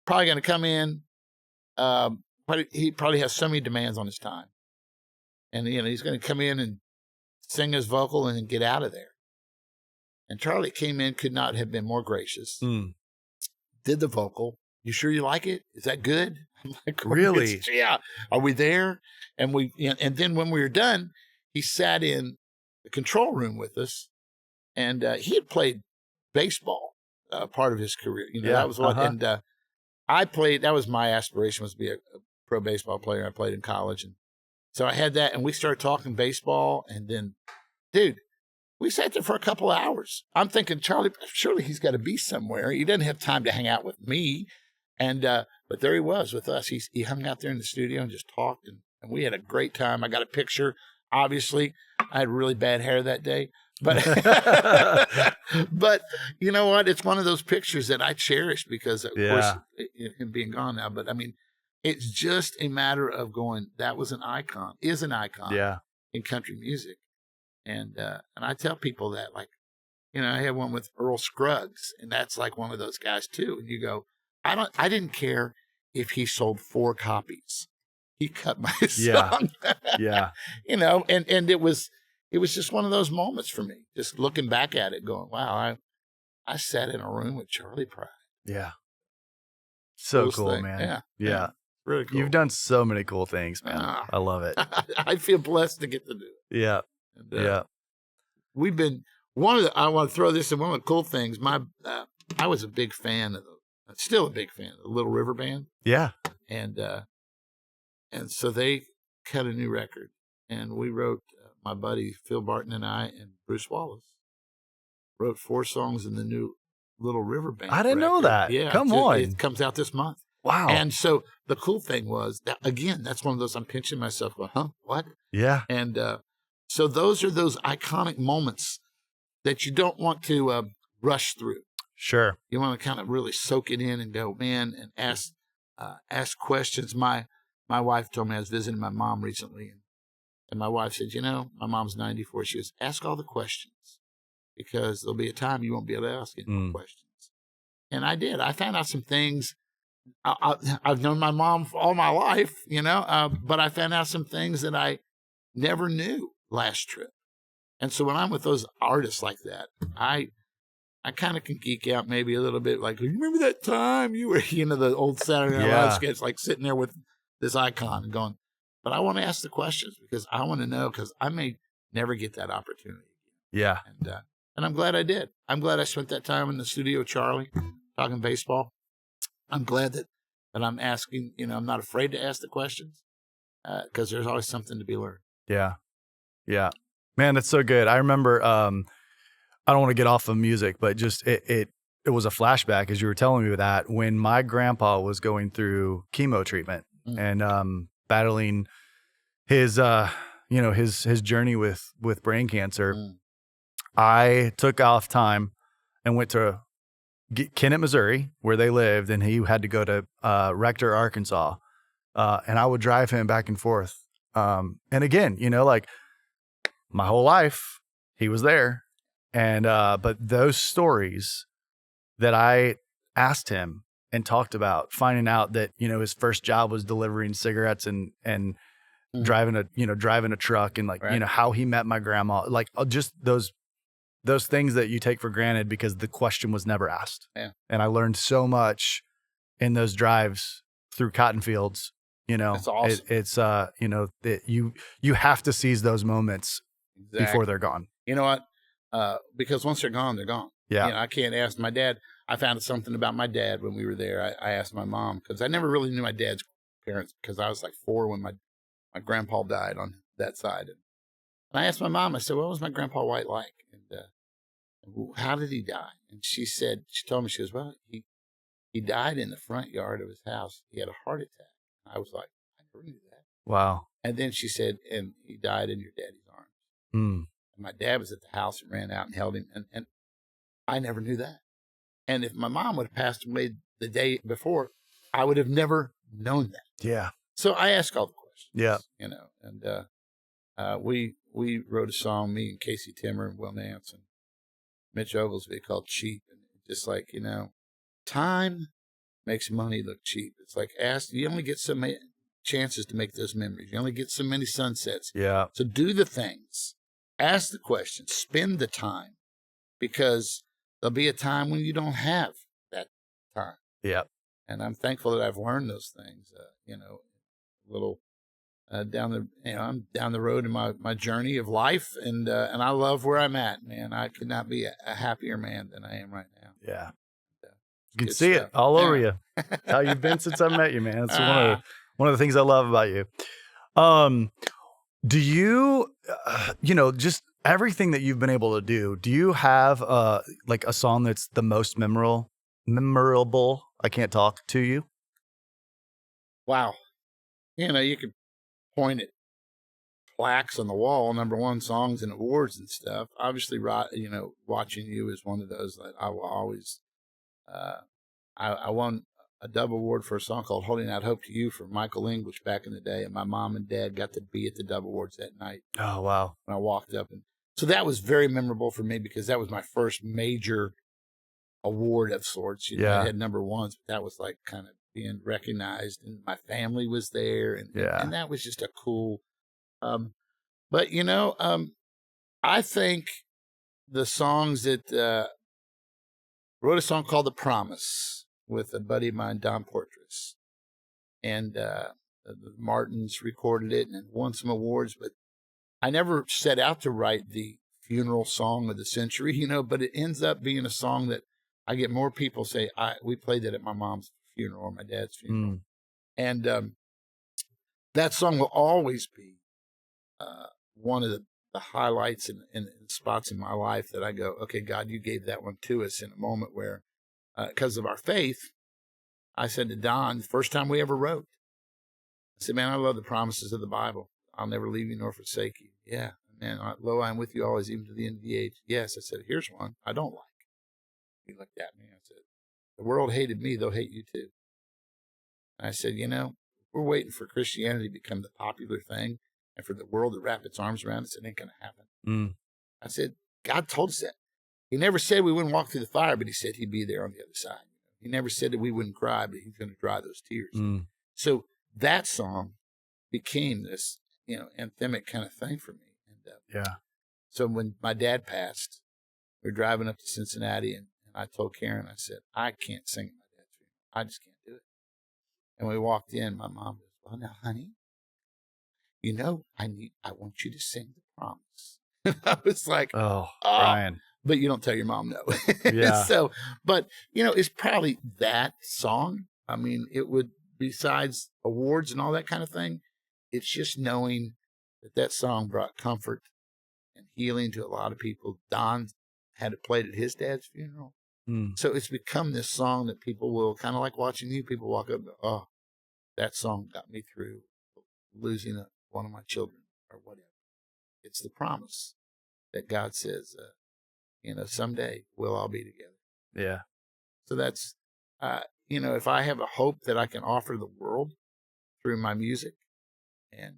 probably going to come in. He probably has so many demands on his time, and he's going to come in and sing his vocal and then get out of there. And Charley came in, could not have been more gracious. Did the vocal. You sure you like it? Is that good? I'm like, really? Yeah. Are we there? And and then when we were done, he sat in the control room with us, and he had played baseball part of his career. That was what, and I played. That was my aspiration, was to be a pro baseball player. I played in college, and so I had that. And we started talking baseball, and then, dude, we sat there for a couple of hours. I'm thinking, Charlie, surely he's got to be somewhere. He doesn't have time to hang out with me, and but there he was with us. He hung out there in the studio and just talked, and we had a great time. I got a picture. Obviously, I had really bad hair that day. But but you know what? It's one of those pictures that I cherish because, of course, him being gone now. But I mean, it's just a matter of going, that was an icon, is an icon in country music. And I tell people that, like, I had one with Earl Scruggs, and that's like one of those guys too. And you go, I didn't care if he sold 4 copies. He cut my song. And it was just one of those moments for me, just looking back at it going, wow, I sat in a room with Charley Pride. Yeah. So cool, man. Yeah. Really cool. You've done so many cool things, man. I love it. I feel blessed to get to do it. Yeah. And, we've been, I want to throw this in, one of the cool things, I was a big fan of still a big fan of the Little River Band. Yeah. And so they cut a new record, and we wrote, my buddy Phil Barton and I and Bruce Wallace wrote 4 songs in the new Little River Band. I didn't know that. Yeah. Come on. It comes out this month. Wow. And so the cool thing was that, again, that's one of those I'm pinching myself going, huh? What? Yeah. And so those are those iconic moments that you don't want to rush through. Sure. You want to kind of really soak it in and go, man, and ask questions. My wife told me, I was visiting my mom recently, and my wife said, my mom's 94. She goes, ask all the questions, because there'll be a time you won't be able to ask any more questions. And I did. I found out some things. I've known my mom all my life, but I found out some things that I never knew last trip. And so when I'm with those artists like that, I kind of can geek out maybe a little bit, like, you remember that time you were, the old Saturday Night Live sketch, like sitting there with this icon and going, but I want to ask the questions because I want to know, because I may never get that opportunity. Yeah. And I'm glad I did. I'm glad I spent that time in the studio with Charlie talking baseball. I'm glad that I'm asking, I'm not afraid to ask the questions because there's always something to be learned. Yeah. Yeah. Man, that's so good. I remember, I don't want to get off of music, but just it was a flashback as you were telling me that when my grandpa was going through chemo treatment and battling his his journey with brain cancer. I took off time and went to Kennett, Missouri, where they lived, and he had to go to Rector, Arkansas, and I would drive him back and forth. And again, like my whole life, he was there. And, but those stories that I asked him and talked about, finding out that, his first job was delivering cigarettes and driving a truck, and like, how he met my grandma, like just those things that you take for granted because the question was never asked. Yeah. And I learned so much in those drives through cotton fields. That's awesome. It's that you have to seize those moments before they're gone. You know what? Because once they're gone, they're gone. Yeah. I can't ask my dad. I found out something about my dad when we were there. I asked my mom, because I never really knew my dad's parents, because I was like 4 when my grandpa died on that side. And I asked my mom, I said, what was my Grandpa White like? And how did he die? And she told me, she goes, well, he died in the front yard of his house. He had a heart attack. I was like, I never knew that. Wow. And then she said, and he died in your daddy's arms. Mm. And my dad was at the house and ran out and held him. And I never knew that. And if my mom would have passed away the day before, I would have never known that. Yeah. So I ask all the questions. Yeah. And we wrote a song, me and Casey Timmer and Will Nance and Mitch Oglesby, called Cheap. And just like, time makes money look cheap. It's like, you only get so many chances to make those memories. You only get so many sunsets. Yeah. So do the things, ask the questions, spend the time, because there'll be a time when you don't have that time. Yeah. And I'm thankful that I've learned those things, little I'm down the road in my journey of life, and I love where I'm at, man. I could not be a happier man than I am right now. Yeah. So, You can good see stuff. it all over you. It's how you've been since I met you, man. It's one of the things I love about you. Do you, just everything that you've been able to do you have like a song that's the most memorable? I can't talk to you. Wow. You could point at plaques on the wall, #1 songs and awards and stuff. Obviously, Watching You is one of those that I will always, I won a Dove Award for a song called Holding Out Hope to You for Michael English back in the day. And my mom and dad got to be at the Dove Awards that night. Oh, wow. When I walked up. And so that was very memorable for me because that was my first major award of sorts. I had #1s, but that was like kind of being recognized, and my family was there, and that was just a cool. But I think the songs that wrote a song called "The Promise" with a buddy of mine, Don Portress, and the Martins recorded it and won some awards. But I never set out to write the funeral song of the century, but it ends up being a song that I get more people say, we played that at my mom's funeral or my dad's funeral. And that song will always be one of the highlights and spots in my life that I go, okay, God, you gave that one to us in a moment where, because of our faith, I said to Don, the first time we ever wrote, I said, man, I love the promises of the Bible. I'll never leave you nor forsake you. Yeah, man, lo, I am with you always, even to the end of the age. Yes, I said, here's one I don't like. He looked at me. I said, the world hated me, they'll hate you too. And I said, we're waiting for Christianity to become the popular thing and for the world to wrap its arms around us. It ain't going to happen. I said, God told us that. He never said we wouldn't walk through the fire, but he said he'd be there on the other side. He never said that we wouldn't cry, but he's going to dry those tears. So that song became this, anthemic kind of thing for me. And so when my dad passed, we were driving up to Cincinnati, and I told Karen, I said, I can't sing at my dad's funeral. I just can't do it. And we walked in, my mom goes, well, now, honey, I want you to sing The Promise. And I was like, oh, Brian. But you don't tell your mom no. Yeah. So, but, it's probably that song. I mean, it would, besides awards and all that kind of thing, it's just knowing that song brought comfort and healing to a lot of people. Don had it played at his dad's funeral. So it's become this song that people will, kind of like Watching You, people walk up and go, oh, that song got me through losing one of my children or whatever. It's the promise that God says, someday we'll all be together. Yeah. So that's, if I have a hope that I can offer the world through my music and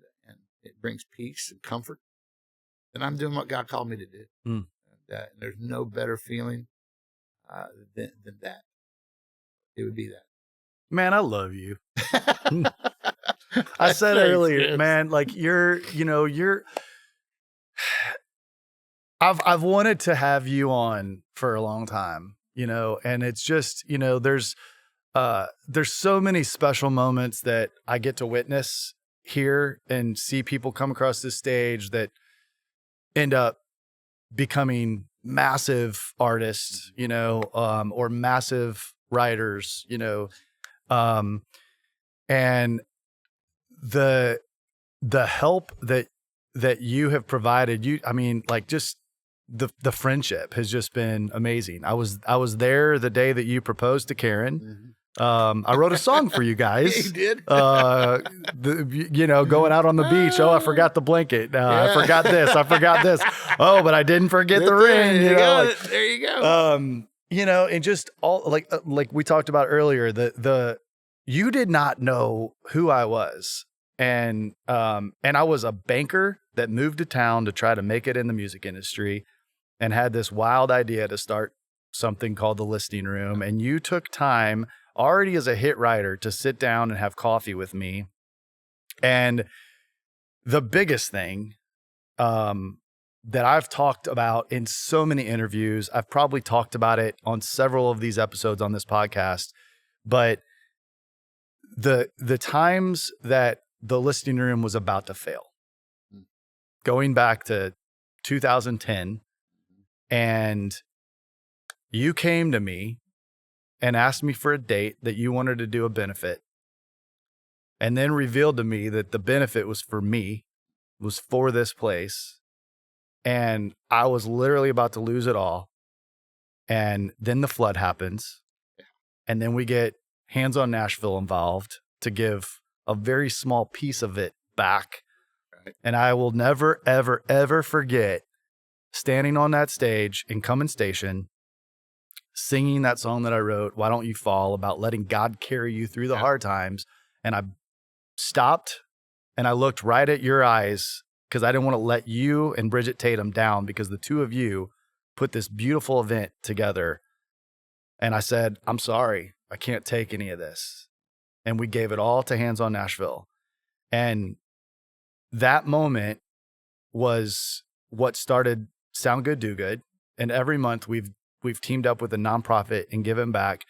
it brings peace and comfort, then I'm doing what God called me to do. And there's no better feeling than that. It would be that. Man, I love you. I said earlier, man, like I've wanted to have you on for a long time, and it's just, there's so many special moments that I get to witness here and see people come across this stage that end up becoming massive artists, or massive writers, and the help that you have provided, just the friendship has just been amazing. I was there the day that you proposed to Karen. I wrote a song for you guys. Yeah, you did. Going out on the beach. Oh, I forgot the blanket. I forgot this. I forgot this. Oh, but I didn't forget the ring. There you go. And just all like we talked about earlier, you did not know who I was. And I was a banker that moved to town to try to make it in the music industry and had this wild idea to start something called the Listening Room. And you took time already as a hit writer to sit down and have coffee with me. And the biggest thing that I've talked about in so many interviews, I've probably talked about it on several of these episodes on this podcast, but the times that the listening room was about to fail. Going back to 2010, and you came to me and asked me for a date that you wanted to do a benefit, and then revealed to me that the benefit was for me, was for this place. And I was literally about to lose it all. And then the flood happens. And then we get Hands on Nashville involved to give a very small piece of it back. Right. And I will never, ever, ever forget standing on that stage in Cummins Station, singing that song that I wrote, Why Don't You Fall, about letting God carry you through the hard times. And I stopped and I looked right at your eyes because I didn't want to let you and Bridget Tatum down, because the two of you put this beautiful event together. And I said, I'm sorry, I can't take any of this. And we gave it all to Hands on Nashville. And that moment was what started Sound Good, Do Good. And every month we've teamed up with a nonprofit and given back.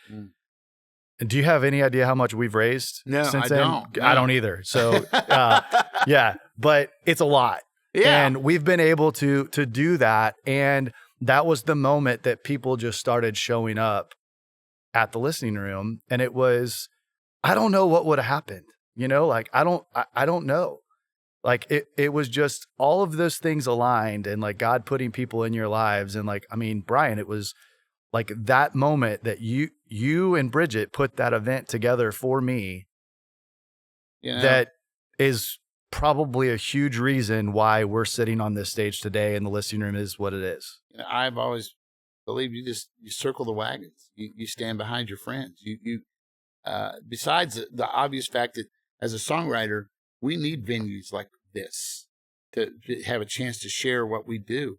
Do you have any idea how much we've raised since then? Don't. No. I don't either. So, yeah, but it's a lot. Yeah. And we've been able to do that. And that was the moment that people just started showing up at the listening room. And it was, I don't know what would have happened. You know, like, I don't know. Like, it was just all of those things aligned, and like God putting people in your lives. And like, I mean, Brian, it was like that moment that you and Bridget put that event together for me. You know, that is probably a huge reason why we're sitting on this stage today and the listening room is what it is. You know, I've always believed you circle the wagons. You stand behind your friends. Besides the obvious fact that as a songwriter, we need venues like this to have a chance to share what we do.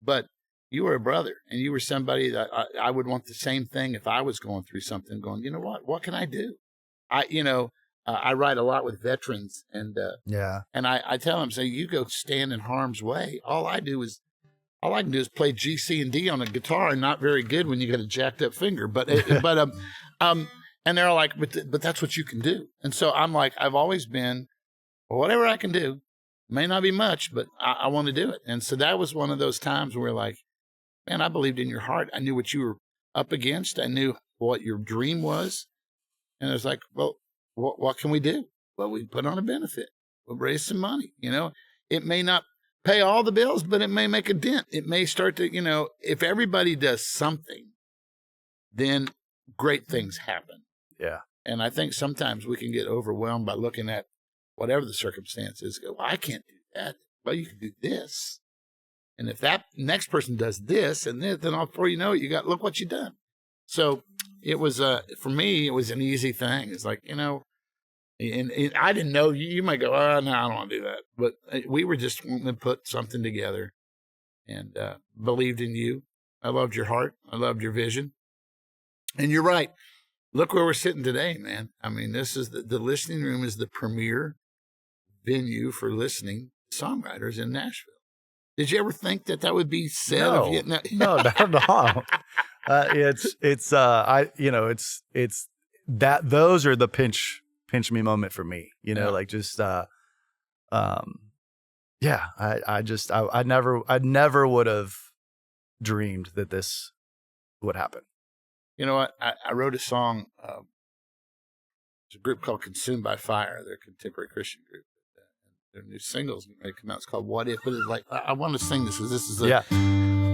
But you were a brother, and you were somebody that I would want the same thing if I was going through something, going, you know what can I do? I write a lot with veterans, and I tell them, say, you go stand in harm's way. All I can do is play G, C, and D on a guitar, and not very good when you got a jacked up finger. But and they're all like, but that's what you can do. And so I'm like, I've always been, well, whatever I can do, may not be much, but I want to do it. And so that was one of those times where, like, man, I believed in your heart. I knew what you were up against. I knew what your dream was. And I was like, well, what can we do? Well, we put on a benefit. We'll raise some money. You know, it may not pay all the bills, but it may make a dent. It may start to, you know, if everybody does something, then great things happen. Yeah. And I think sometimes we can get overwhelmed by looking at whatever the circumstances. Go, well, I can't do that. Well, you can do this. And if that next person does this and this, then before you know it, look what you've done. So it was, for me, it was an easy thing. It's like, you know, and I didn't know, you might go, oh, no, I don't want to do that. But we were just wanting to put something together, and believed in you. I loved your heart. I loved your vision. And you're right. Look where we're sitting today, man. I mean, this is the listening room is the premier venue for listening to songwriters in Nashville. Did you ever think that would be said? No, no, not at all. It's that those are the pinch me moment for me, you know, like just, I never would have dreamed that this would happen. You know what? I wrote a song. There's a group called Consumed by Fire. They're a contemporary Christian group. Their new singles going to come out. It's called What If? But it's like, I want to sing this because this is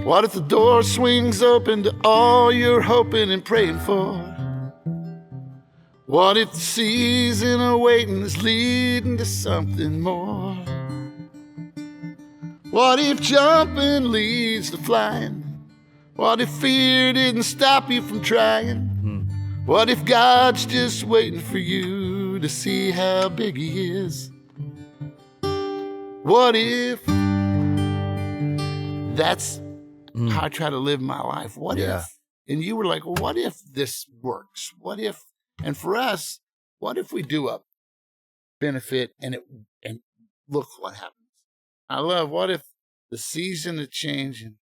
What if the door swings open to all you're hoping and praying for? What if the season of waiting is leading to something more? What if jumping leads to flying? What if fear didn't stop you from trying? What if God's just waiting for you to see how big he is? What if that's how I try to live my life? What if? And you were like, well, what if this works? What if? And for us, what if we do a benefit and look what happens? I love, what if the season of changing,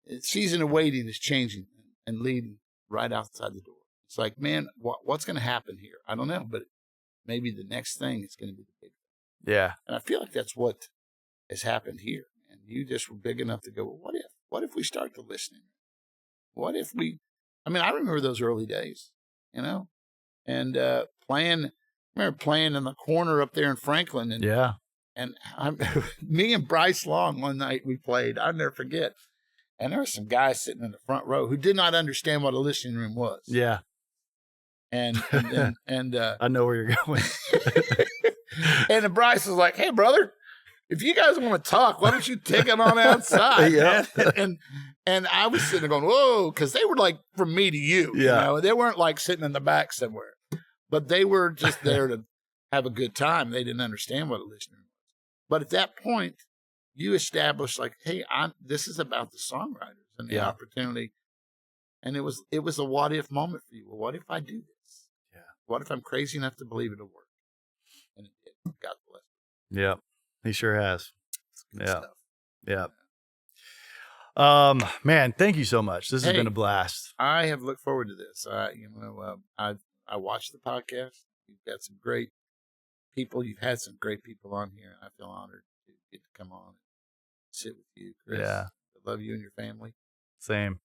the season of waiting is changing and leading right outside the door? It's like, man, what's going to happen here? I don't know, but maybe the next thing is going to be the big thing. Yeah. And I feel like that's what has happened here. And you just were big enough to go, well, what if we start the listening? What if we, I mean, I remember those early days, you know, and I remember playing in the corner up there in Franklin. And Yeah. And me and Bryce Long, one night we played, I'll never forget. And there were some guys sitting in the front row who did not understand what a listening room was. Yeah. And I know where you're going. and then Bryce was like, hey, brother, if you guys want to talk, why don't you take it on outside? Yeah. And I was sitting there going, whoa, because they were like from me to you. Yeah. You know? They weren't like sitting in the back somewhere, but they were just there to have a good time. They didn't understand what a listening room was. But at that point, you established like, hey, this is about the songwriters and the opportunity. And it was a what if moment for you. Well, what if I do this? Yeah. What if I'm crazy enough to believe it'll work? And it did. God bless. Yep. He sure has. Yeah. Yeah. Man, thank you so much. This has been a blast. I have looked forward to this. I watched the podcast. You've got some great people. You've had some great people on here, and I feel honored to get to come on and sit with you, Chris. Yeah. I love you and your family. Same.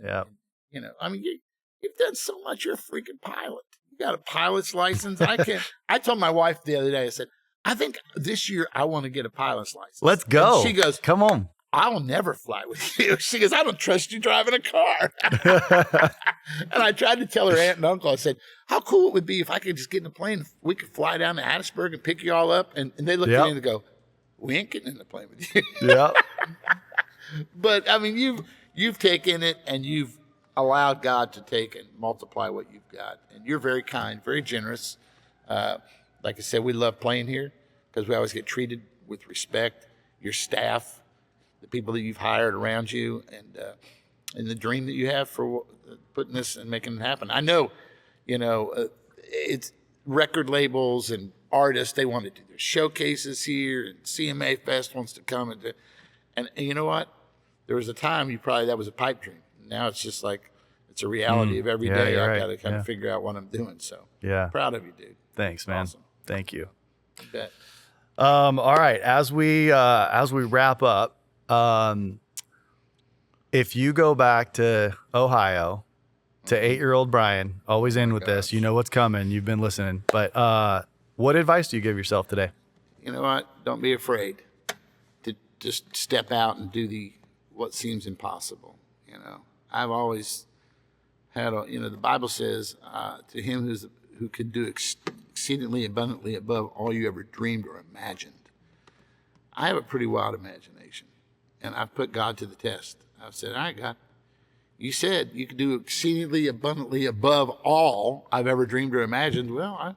Yeah. You know, I mean, you've done so much. You're a freaking pilot. You got a pilot's license. I told my wife the other day, I said, I think this year I want to get a pilot's license. Let's go. And she goes, come on. I'll never fly with you. She goes, I don't trust you driving a car. And I tried to tell her aunt and uncle, I said, how cool it would be if I could just get in a plane. We could fly down to Hattiesburg and pick you all up. And they looked at me and go, we ain't getting in the plane with you. Yeah. But I mean, you've taken it and you've allowed God to take and multiply what you've got. And you're very kind, very generous. Like I said, we love playing here because we always get treated with respect. Your staff, the people that you've hired around you, and the dream that you have for putting this and making it happen. I know, it's record labels and artists, they want to do their showcases here, and CMA Fest wants to come. And you know what? There was a time that was a pipe dream. Now it's just like, it's a reality of every day. I've got to kind of figure out what I'm doing. So proud of you, dude. Thanks, man. Awesome. Thank you. You bet. All right. As we wrap up, if you go back to Ohio to 8-year-old Brian, always end with this, you know what's coming. You've been listening, but, what advice do you give yourself today? You know what? Don't be afraid to just step out and do what seems impossible. I've always had the Bible says, to him who can do exceedingly abundantly above all you ever dreamed or imagined. I have a pretty wild imagination, and I've put God to the test. I've said, all right, God, you said you could do exceedingly abundantly above all I've ever dreamed or imagined. Well,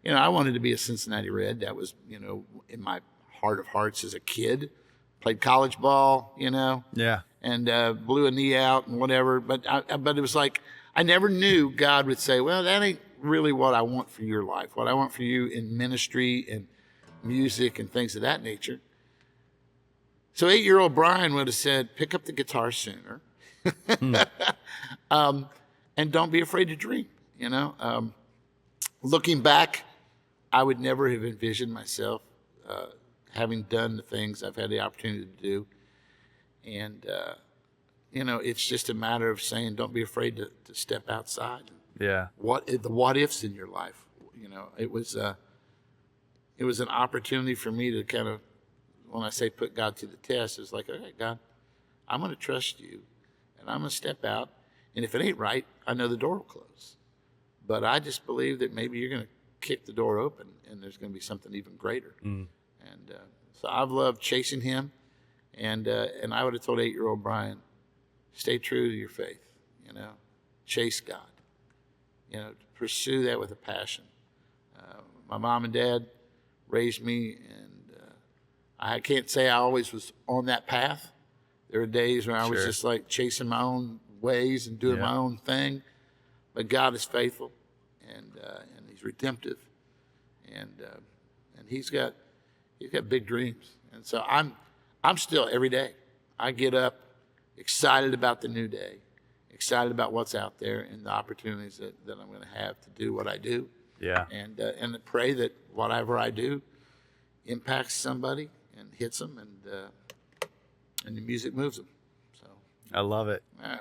I wanted to be a Cincinnati Red. That was, in my heart of hearts as a kid. Played college ball, Yeah. And blew a knee out and whatever. But it was like, I never knew God would say, well, that ain't really what I want for your life. What I want for you in ministry and music and things of that nature. So 8-year-old Brian would have said, pick up the guitar sooner. And don't be afraid to dream, Looking back, I would never have envisioned myself having done the things I've had the opportunity to do. And, it's just a matter of saying, don't be afraid to step outside. Yeah. The what ifs in your life, it was an opportunity for me to kind of, when I say put God to the test, it's like, okay, God, I'm going to trust you and I'm going to step out. And if it ain't right, I know the door will close. But I just believe that maybe you're going to kick the door open and there's going to be something even greater. And so I've loved chasing him. And I would have told 8-year-old Brian, stay true to your faith, chase God, pursue that with a passion. My mom and dad raised me, and I can't say I always was on that path. There were days when I was just like chasing my own ways and doing my own thing, but God is faithful, and He's redemptive, and He's got big dreams, and so I'm still every day. I get up excited about the new day, excited about what's out there and the opportunities that I'm going to have to do what I do. Yeah. And pray that whatever I do impacts somebody and hits them, and the music moves them. So I love it. yeah,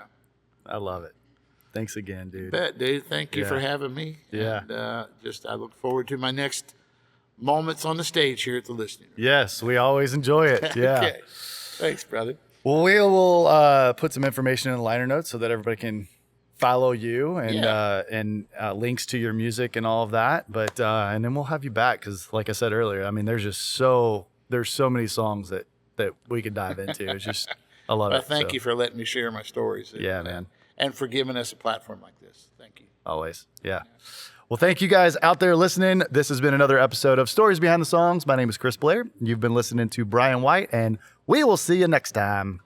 I love it. Thanks again, dude. bet, dude. Thank you for having me. Yeah. And I look forward to my next moments on the stage here at the Listening Room. Yes, we always enjoy it. Yeah. Okay. Thanks, brother. Well, we will put some information in the liner notes so that everybody can follow you and links to your music and all of that. But and then we'll have you back because, like I said earlier, I mean, there's so many songs that we could dive into. It's just I love it. Thank you for letting me share my stories. Yeah, man. And for giving us a platform like this. Thank you. Always. Yeah. Well, thank you guys out there listening. This has been another episode of Stories Behind the Songs. My name is Chris Blair. You've been listening to Brian White, and we will see you next time.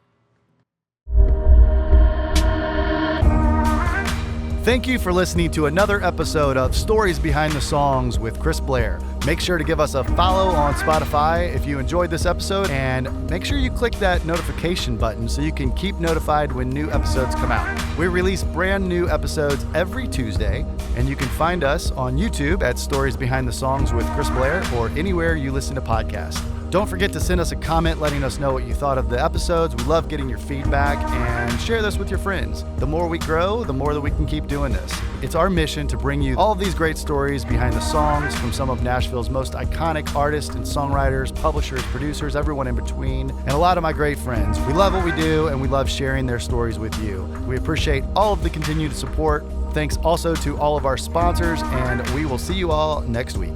Thank you for listening to another episode of Stories Behind the Songs with Chris Blair. Make sure to give us a follow on Spotify if you enjoyed this episode, and make sure you click that notification button so you can keep notified when new episodes come out. We release brand new episodes every Tuesday, and you can find us on YouTube at Stories Behind the Songs with Chris Blair or anywhere you listen to podcasts. Don't forget to send us a comment letting us know what you thought of the episodes. We love getting your feedback, and share this with your friends. The more we grow, the more that we can keep doing this. It's our mission to bring you all of these great stories behind the songs from some of Nashville's most iconic artists and songwriters, publishers, producers, everyone in between, and a lot of my great friends. We love what we do, and we love sharing their stories with you. We appreciate all of the continued support. Thanks also to all of our sponsors, and we will see you all next week.